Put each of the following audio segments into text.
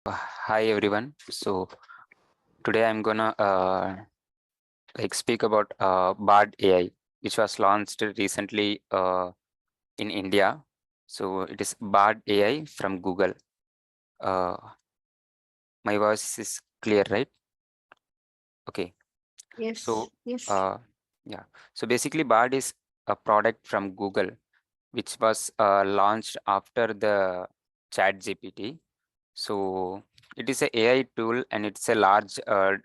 Hi everyone. So today I'm gonna speak about Bard AI, which was launched recently in India. So it is Bard AI from Google. Uh, my voice is clear, right? Okay. Yes, So yes, uh, yeah. So basically, Bard is a product from Google, which was launched after the Chat GPT. So it is a AI tool and it's a large data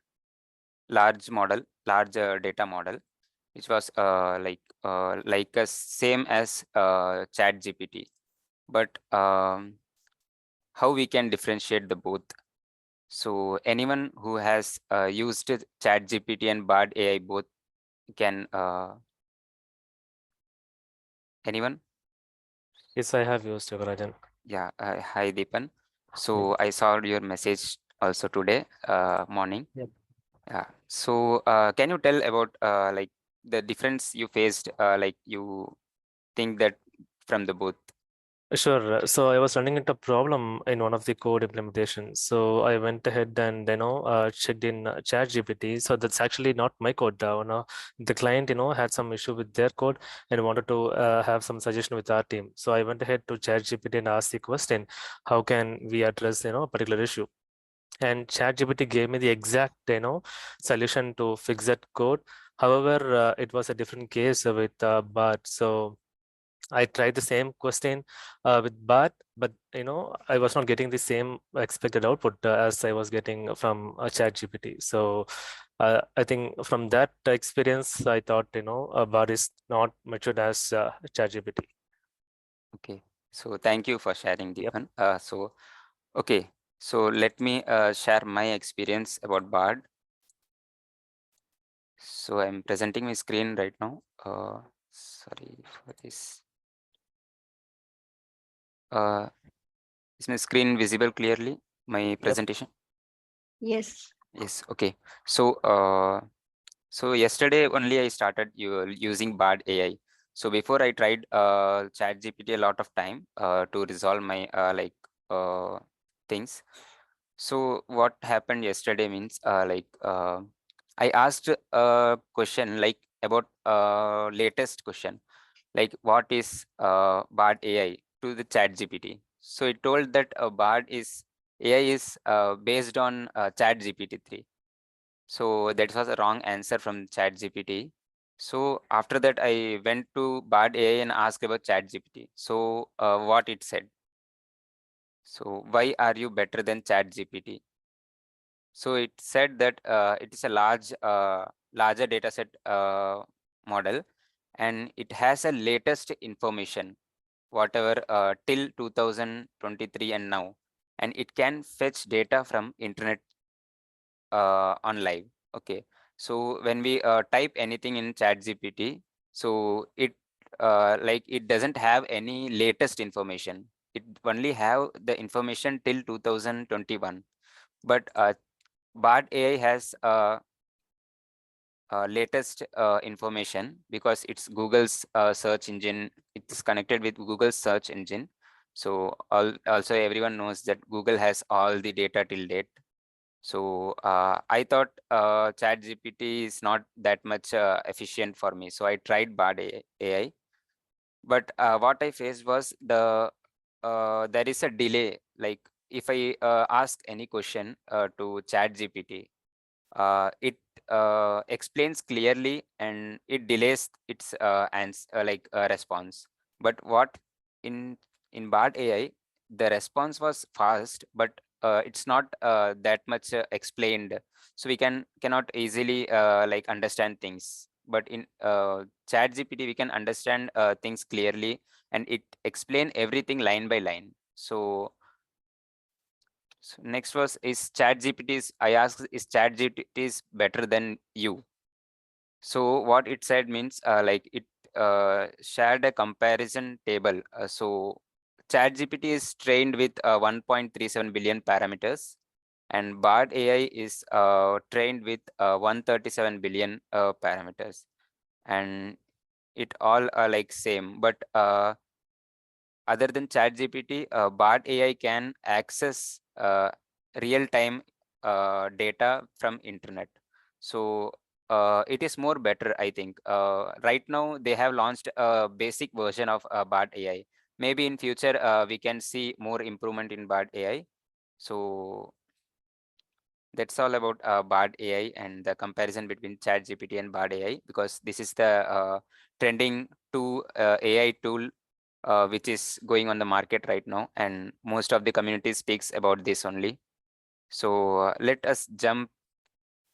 model, which was like a same as Chat GPT. But how we can differentiate the both? So anyone who has used Chat GPT and Bard AI both can anyone? Yes, I have used Yugarajan. Yeah. Hi Deepan. Hi. So I saw your message also today morning. Yep. Yeah. So can you tell about the difference you faced? Like you think that from the both? Sure. So I was running into a problem in one of the code implementations. So I went ahead and checked in ChatGPT. So that's actually not my code. The client had some issue with their code and wanted to have some suggestion with our team. So I went ahead to ChatGPT and asked the question, how can we address a particular issue? And ChatGPT gave me the exact solution to fix that code. However, it was a different case with Bart. So I tried the same question with Bart, but I was not getting the same expected output as I was getting from ChatGPT. So I think from that experience, I thought Bart is not matured as ChatGPT. Okay. So thank you for sharing, Yep. Deepan. Okay. So let me share my experience about Bard. So I'm presenting my screen right now. Sorry for this. Uh, is my screen visible clearly? My Yep. presentation? yes, Yes. Okay. So yesterday only I started using Bard AI. So before I tried ChatGPT a lot of time to resolve my things. So what happened yesterday means I asked a question like about latest question like what is Bard AI to the ChatGPT. So it told that Bard is AI is based on ChatGPT 3. So that was a wrong answer from ChatGPT. So after that, I went to Bard AI and asked about ChatGPT. So what it said. So why are you better than ChatGPT? So it said that it is a larger data set model, and it has a latest information, whatever till 2023 and now, and it can fetch data from internet on live. Okay. So when we type anything in ChatGPT, so it doesn't have any latest information. It only have the information till 2021. But Bard AI has latest information because it's Google's search engine. It's connected with Google's search engine. So also everyone knows that Google has all the data till date. So I thought ChatGPT is not that much efficient for me. So I tried Bard AI, but what I faced was there is a delay. Like if I ask any question to ChatGPT, it explains clearly and it delays its response. But what in Bard AI, the response was fast, but it's not that much explained, so we cannot easily understand things. But in Chat GPT, we can understand things clearly, and it explain everything line by line. So next was, is ChatGPT is I asked, is ChatGPT is better than you? So what it said means it shared a comparison table. So ChatGPT is trained with 1.37 billion parameters, and Bard AI is trained with 137 billion parameters, and it all are like same. But other than ChatGPT, Bard AI can access real-time data from internet. So it is more better, I think. Right now they have launched a basic version of BART AI. Maybe in future we can see more improvement in BART AI. So that's all about BART AI and the comparison between ChatGPT and BART AI, because this is the trending to AI tool which is going on the market right now, and most of the community speaks about this only. So let us jump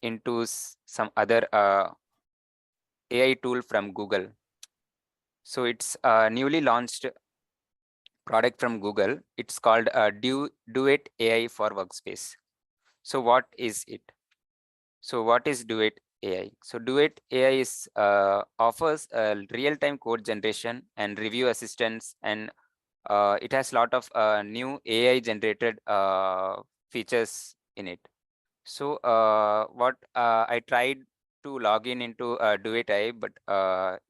into some other AI tool from Google. So it's a newly launched product from Google. It's called Duet AI for Workspace. So what is it? So what is Duet AI? So Duet AI is offers real-time code generation and review assistance, and it has a lot of new AI generated features in it. So what I tried to log in into Duet AI, but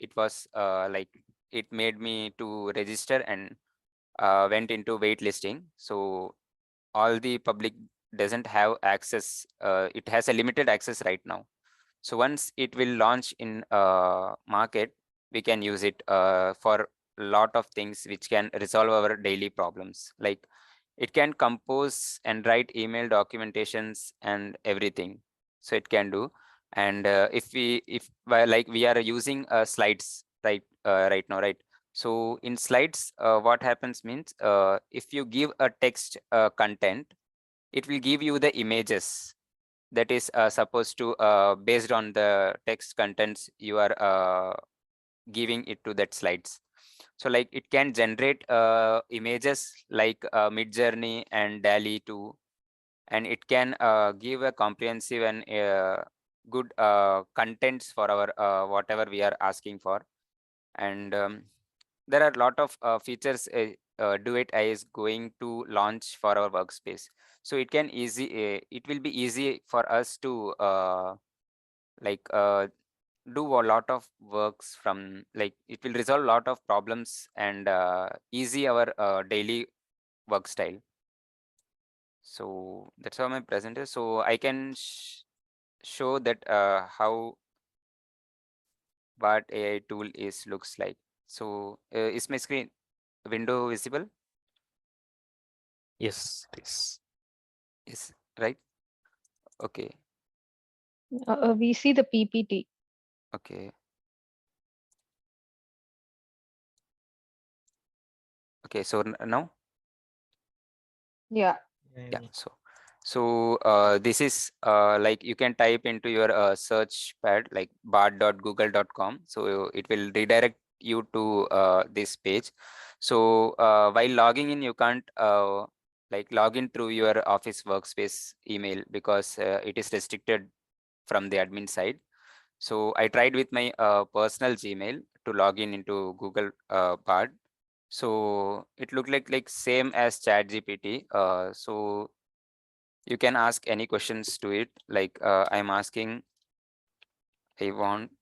it was like it made me to register and went into waitlisting. So all the public doesn't have access. It has a limited access right now. So once it will launch in market, we can use it for a lot of things which can resolve our daily problems. Like it can compose and write email documentations and everything. So it can do. And if well, like we are using slides right now, right? So in slides, what happens means if you give a text content, it will give you the images that is supposed to based on the text contents you are giving it to that slides. So like it can generate images like Mid Journey and DALI 2, and it can give a comprehensive and good contents for our whatever we are asking for. And there are a lot of features Duet AI is going to launch for our workspace. So it will be easy for us to like do a lot of works from, like it will resolve a lot of problems and easy our daily work style. So that's how my present is. So I can show that how what AI tool is looks like. So is my screen window visible? Yes, please. Is right? Okay. We see the PPT. Okay. Okay. So now, Yeah. yeah. So this is like you can type into your search pad like bard.google.com. So it will redirect you to this page. So while logging in, you can't like log in through your office workspace email because it is restricted from the admin side. So I tried with my personal Gmail to log in into Google Bard. So it looked like same as ChatGPT. So you can ask any questions to it. Like I'm asking, I want.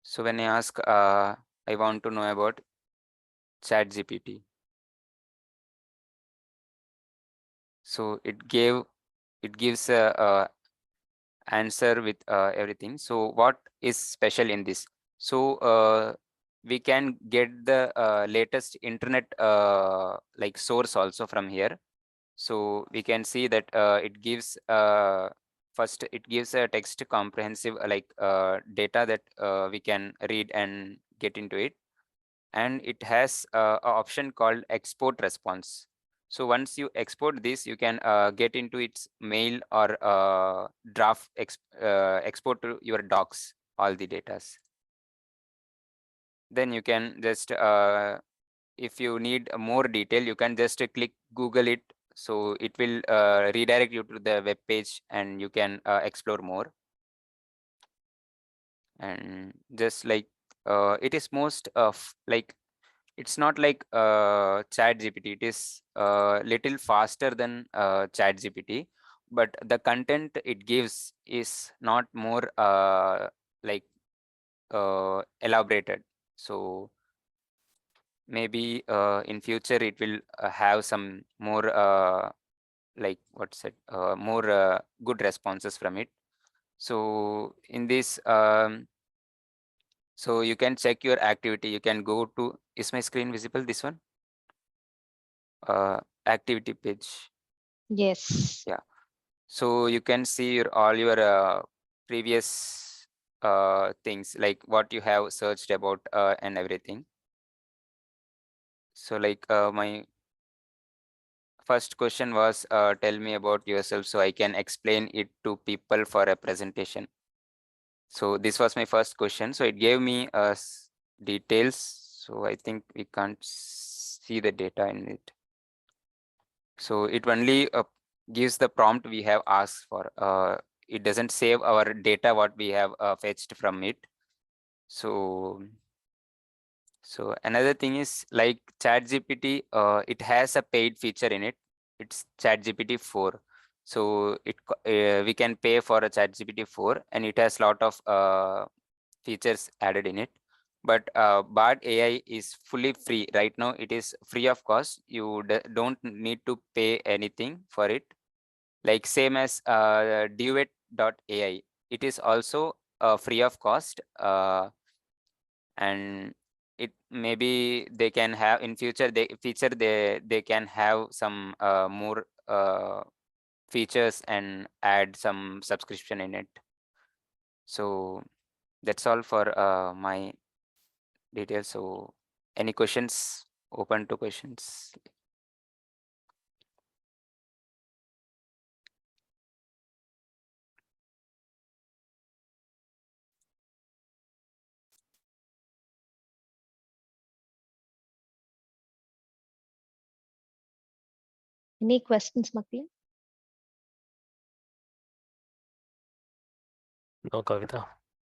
So when I ask, I want to know about ChatGPT. So it gives a answer with everything. So what is special in this? So we can get the latest internet like source also from here. So we can see that it gives first it gives a text comprehensive like data that we can read and get into it, and it has a option called export response. So once you export this, you can get into its mail or export to your docs all the datas. Then you can just if you need more detail, you can just click Google it. So it will redirect you to the web page and you can explore more. And just like it is most of like it's not like chat gpt, it is little faster than chat gpt, but the content it gives is not more like elaborated. So maybe in future it will have some more like what's it more good responses from it. So in this so you can check your activity. You can go to, is my screen visible, this one? Activity page. Yes. Yeah. So you can see your all your previous things, like what you have searched about and everything. So like my first question was tell me about yourself so I can explain it to people for a presentation. So this was my first question. So it gave me details. So I think we can't see the data in it. So it only gives the prompt we have asked for. It doesn't save our data what we have fetched from it. So another thing is like ChatGPT. It has a paid feature in it. It's ChatGPT 4. So we can pay for a ChatGPT 4, and it has lot of features added in it. But Bard AI is fully free right now. It is free of cost. You don't need to pay anything for it. Like same as Duet.ai. It is also free of cost, and it maybe they can have in future they can have some more features and add some subscription in it. So that's all for my details. So any questions? Open to questions. Any questions, Makli? No, Kavita.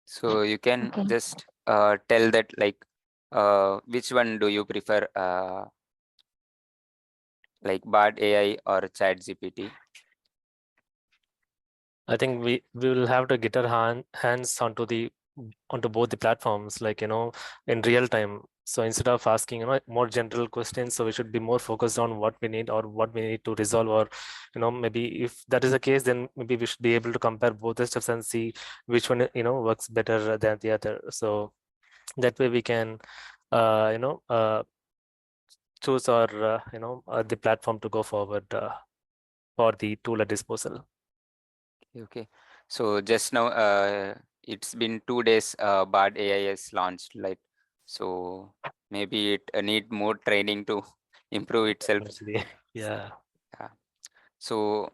So you can Okay. just tell that like which one do you prefer, like Bard AI or Chat GPT? I think we will have to get our hands onto both the platforms, like in real time. So instead of asking more general questions, so we should be more focused on what we need or what we need to resolve, or maybe if that is the case, then maybe we should be able to compare both the steps and see which one works better than the other. So that way we can choose our the platform to go forward for the tool at disposal. Okay. So just now, it's been 2 days. Bard AI is launched, like so. Maybe it need more training to improve itself. Actually, yeah. Yeah. So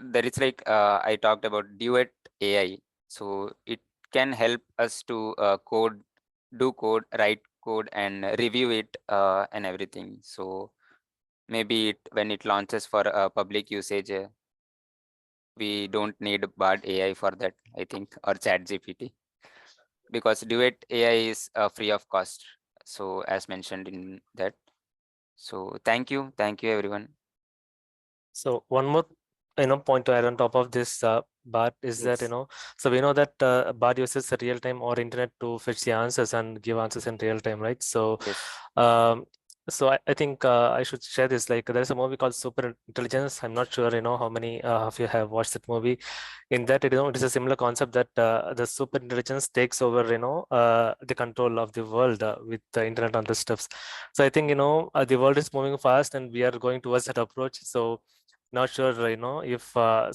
there is like I talked about Duet AI. So it can help us to code, write code, and review it and everything. So maybe when it launches for public usage, we don't need Bard AI for that, I think, or Chat GPT, because Duet AI is free of cost. So as mentioned in that. So thank you everyone. So one more point to add on top of this, Bart, is that Yes, so we know that Bart uses the real time or internet to fetch the answers and give answers in real time, right? So yes, um I think I should share this. Like there's a movie called Super Intelligence. I'm not sure how many of you have watched that movie. In that, it is a similar concept that the super intelligence takes over the control of the world with the internet and the stuffs. So I think the world is moving fast and we are going towards that approach. So not sure if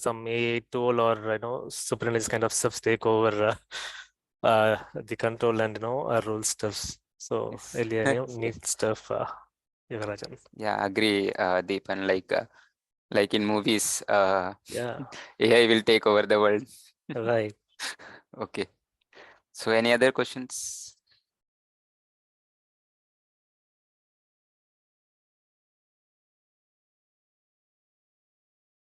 some AI tool or super intelligence kind of stuff take over the control and rule stuffs. So yes, really yes. neat stuff, Yugarajan. Yeah, agree, Deepan. Like in movies, Yeah, AI will take over the world. right. Okay. So any other questions?